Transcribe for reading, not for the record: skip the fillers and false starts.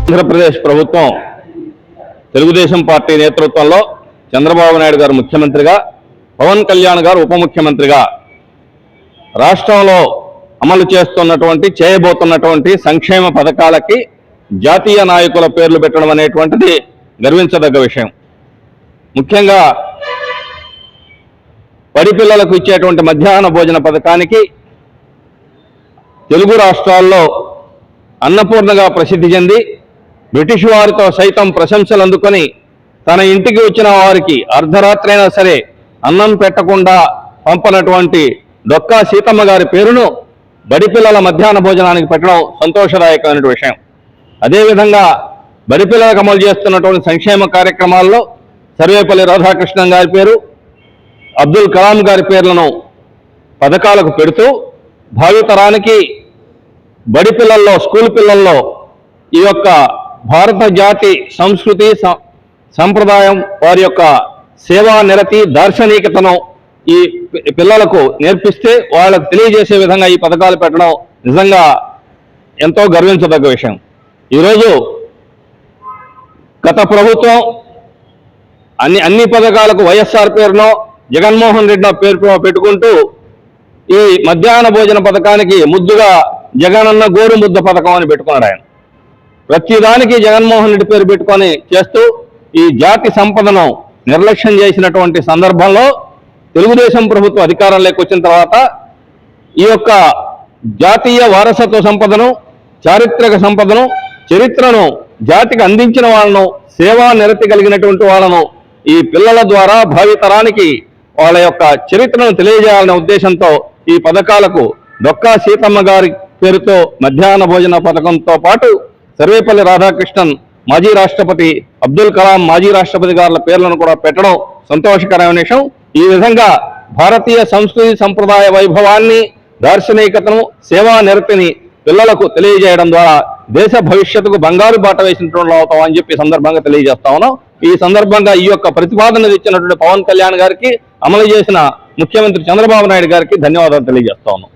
ఆంధ్రప్రదేశ్ ప్రభుత్వం తెలుగుదేశం పార్టీ నేతృత్వంలో చంద్రబాబు నాయుడు గారు ముఖ్యమంత్రిగా, పవన్ కళ్యాణ్ గారు ఉప ముఖ్యమంత్రిగా రాష్ట్రంలో అమలు చేయబోతున్నటువంటి సంక్షేమ పథకాలకి జాతీయ నాయకుల పేర్లు పెట్టడం అనేటువంటిది గర్వించదగ్గ విషయం. ముఖ్యంగా బడి పిల్లలకు ఇచ్చేటువంటి మధ్యాహ్న భోజన పథకానికి తెలుగు రాష్ట్రాల్లో అన్నపూర్ణగా ప్రసిద్ధి చెంది బ్రిటిష్ వారితో సైతం ప్రశంసలు అందుకొని తన ఇంటికి వచ్చిన వారికి అర్ధరాత్రి అయినా సరే అన్నం పెట్టకుండా పంపనటువంటి డొక్కా సీతమ్మ గారి పేరును బడి పిల్లల మధ్యాహ్న భోజనానికి పెట్టడం సంతోషదాయకమైన విషయం. అదేవిధంగా బడి పిల్లలకు అమలు చేస్తున్నటువంటి సంక్షేమ కార్యక్రమాల్లో సర్వేపల్లి రాధాకృష్ణన్ గారి పేరు, అబ్దుల్ కలాం గారి పేర్లను పథకాలకు పెడుతూ భావితరానికి బడి పిల్లల్లో, స్కూల్ పిల్లల్లో ఈ యొక్క భారత జాతి సంస్కృతి సంప్రదాయం, వారి యొక్క సేవా నిరతి, దార్శనికతను ఈ పిల్లలకు నేర్పిస్తే వాళ్ళకు తెలియజేసే విధంగా ఈ పథకాలు పెట్టడం నిజంగా ఎంతో గర్వించదగ్గ విషయం. ఈరోజు గత ప్రభుత్వం అన్ని పథకాలకు వైఎస్ఆర్ పేరునో, జగన్మోహన్ రెడ్డి పేరు పెట్టుకుంటూ ఈ మధ్యాహ్న భోజన పథకానికి ముద్దుగా జగనన్న గోరు ముద్ద పథకం అని పెట్టుకున్నాడు ఆయన. ప్రతిదానికి జగన్మోహన్ రెడ్డి పేరు పెట్టుకొని చేస్తూ ఈ జాతి సంపదను నిర్లక్ష్యం చేసినటువంటి సందర్భంలో తెలుగుదేశం ప్రభుత్వం అధికారంలోకి వచ్చిన తర్వాత ఈ యొక్క జాతీయ వారసత్వ సంపదను, చారిత్రక సంపదను, చరిత్రను జాతికి అందించిన వాళ్ళను, సేవా నిరతి కలిగినటువంటి వాళ్ళను ఈ పిల్లల ద్వారా భావితరానికి వాళ్ళ యొక్క చరిత్రను తెలియజేయాలనే ఉద్దేశంతో ఈ పథకాలకు డొక్కా సీతమ్మ గారి పేరుతో మధ్యాహ్న భోజన పథకంతో పాటు సర్వేపల్లి రాధాకృష్ణన్, మాజీ రాష్ట్రపతి అబ్దుల్ కలాం, మాజీ రాష్ట్రపతి గారుల పేర్లను కూడా పెట్టడం సంతోషకరమైన విషయం. ఈ విధంగా భారతీయ సంస్కృతి సంప్రదాయ వైభవాన్ని, దార్శనికతను, సేవా నిరతిని పిల్లలకు తెలియజేయడం ద్వారా దేశ భవిష్యత్తుకు బంగారు బాట వేసినటువంటి అవుతామని చెప్పి సందర్భంగా తెలియజేస్తా ఉన్నాం. ఈ సందర్భంగా ఈ యొక్క ప్రతిపాదన ఇచ్చినటువంటి పవన్ కళ్యాణ్ గారికి, అమలు చేసిన ముఖ్యమంత్రి చంద్రబాబు నాయుడు గారికి ధన్యవాదాలు తెలియజేస్తా ఉన్నాం.